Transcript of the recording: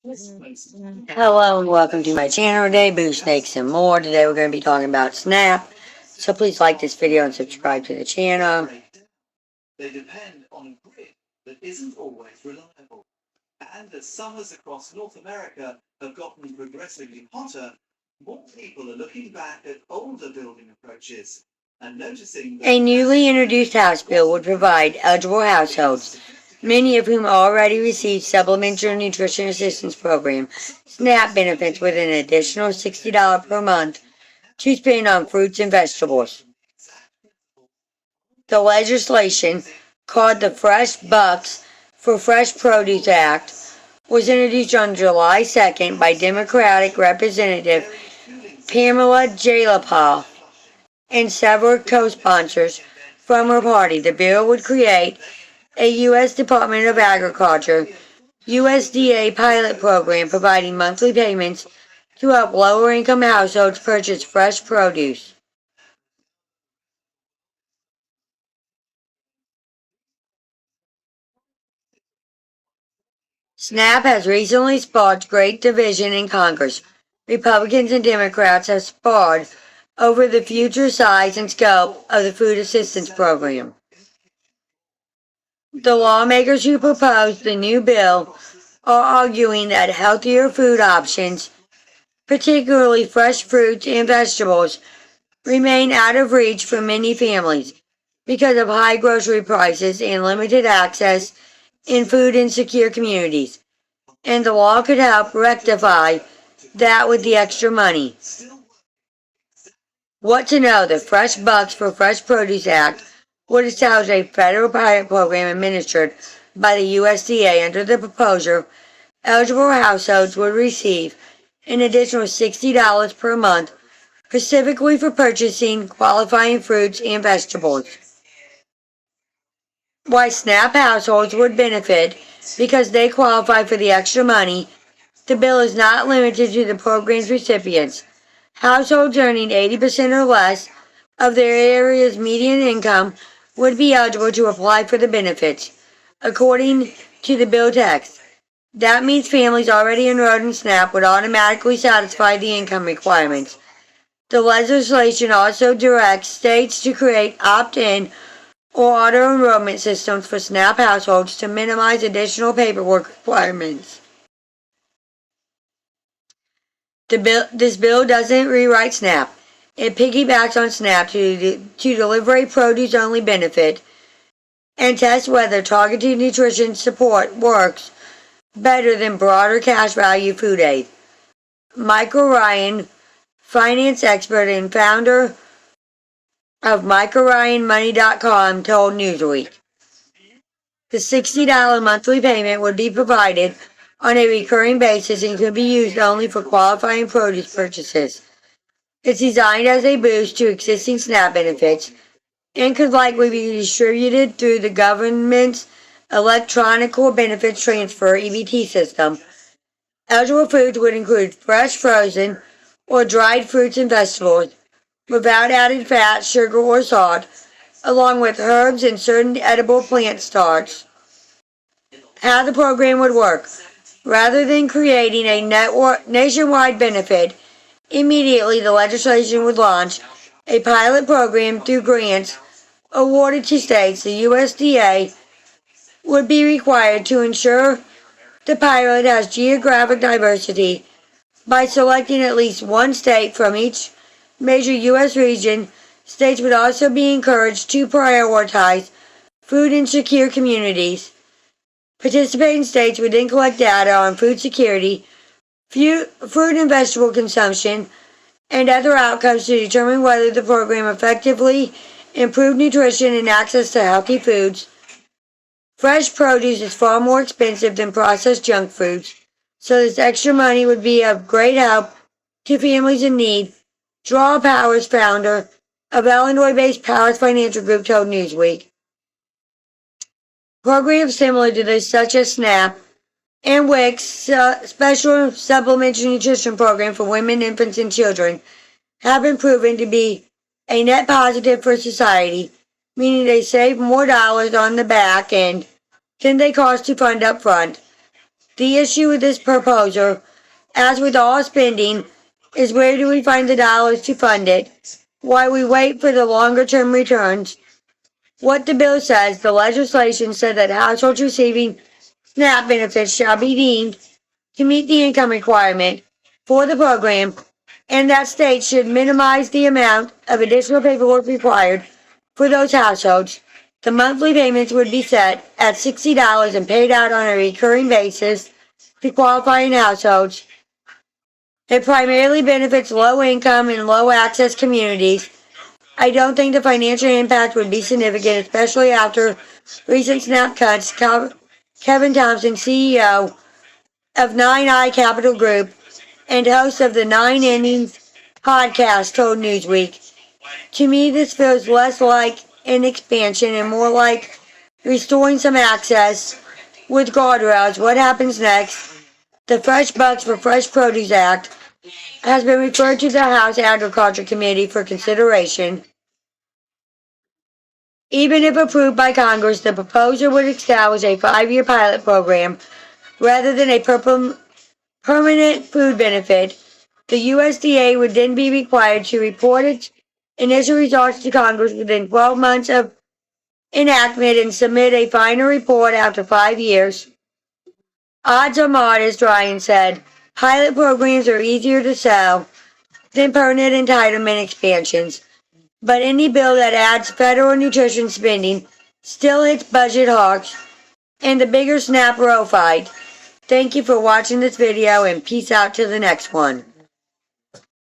Hello and welcome to my channel today, Boo Snakes and more. Today we're going to be talking about Snap. So please like this video and subscribe to the channel. They depend on a grid that isn't always reliable. And as summers across North America have gotten progressively hotter, more people are looking back at older building approaches and noticing that A newly introduced House bill would provide eligible households, many of whom already receive Supplementary Nutrition Assistance Program, SNAP benefits with an additional $60 per month to spend on fruits and vegetables. The legislation, called the Fresh Bucks for Fresh Produce Act, was introduced on July 2nd by Democratic Representative Pamela Jalapal and several co-sponsors from her party. The bill would create a U.S. Department of Agriculture USDA pilot program providing monthly payments to help lower-income households purchase fresh produce. SNAP has recently sparked great division in Congress. Republicans and Democrats have sparred over the future size and scope of the food assistance program. The lawmakers who proposed the new bill are arguing that healthier food options, particularly fresh fruits and vegetables, remain out of reach for many families because of high grocery prices and limited access in food insecure communities. And the law could help rectify that with the extra money. What to know? The Fresh Bucks for Fresh Produce Act would establish a federal pilot program administered by the USDA. Under the proposal, eligible households would receive an additional $60 per month, specifically for purchasing qualifying fruits and vegetables. Why SNAP households would benefit because they qualify for the extra money. The bill is not limited to the program's recipients. Households earning 80% or less of their area's median income would be eligible to apply for the benefits, according to the bill text. That means families already enrolled in SNAP would automatically satisfy the income requirements. The legislation also directs states to create opt-in or auto-enrollment systems for SNAP households to minimize additional paperwork requirements. This bill doesn't rewrite SNAP. It piggybacks on SNAP to deliver a produce-only benefit and test whether targeted nutrition support works better than broader cash value food aid. Michael Ryan, finance expert and founder of MichaelRyanMoney.com, told Newsweek. The $60 monthly payment would be provided on a recurring basis and could be used only for qualifying produce purchases. It's designed as a boost to existing SNAP benefits and could likely be distributed through the government's Electronic Benefits Transfer (EBT) system. Eligible foods would include fresh, frozen, or dried fruits and vegetables without added fat, sugar, or salt, along with herbs and certain edible plant starch. How the program would work. Rather than creating a nationwide benefit, immediately the legislation would launch a pilot program through grants awarded to states. The USDA would be required to ensure the pilot has geographic diversity by selecting at least one state from each major U.S. region. States would also be encouraged to prioritize food insecure communities. Participating states would then collect data on food security, fruit and vegetable consumption, and other outcomes to determine whether the program effectively improved nutrition and access to healthy foods. Fresh produce is far more expensive than processed junk foods, so this extra money would be of great help to families in need. Draw Powers, founder of Illinois-based Powers Financial Group, told Newsweek. Programs similar to this, such as SNAP and WIC's Special Supplementary Nutrition Program for women, infants, and children, have been proven to be a net positive for society, meaning they save more dollars on the back end than they cost to fund up front. The issue with this proposal, as with all spending, is where do we find the dollars to fund it? Why we wait for the longer term returns? What the bill says, the legislation said that households receiving SNAP benefits shall be deemed to meet the income requirement for the program, and that states should minimize the amount of additional paperwork required for those households. The monthly payments would be set at $60 and paid out on a recurring basis to qualifying households. It primarily benefits low income and low access communities. I don't think the financial impact would be significant, especially after recent SNAP cuts. Kevin Thompson, CEO of 9i Capital Group and host of the 9 Innings podcast, told Newsweek, "To me, this feels less like an expansion and more like restoring some access with guardrails. What happens next? The Fresh Bucks for Fresh Produce Act has been referred to the House Agriculture Committee for consideration. Even if approved by Congress, the proposal would establish a 5-year pilot program rather than a permanent food benefit. The USDA would then be required to report its initial results to Congress within 12 months of enactment and submit a final report after 5 years. Odds are modest," Ryan said. "Pilot programs are easier to sell than permanent entitlement expansions. But any bill that adds federal nutrition spending still hits budget hawks and the bigger SNAP row fight." Thank you for watching this video and peace out to the next one.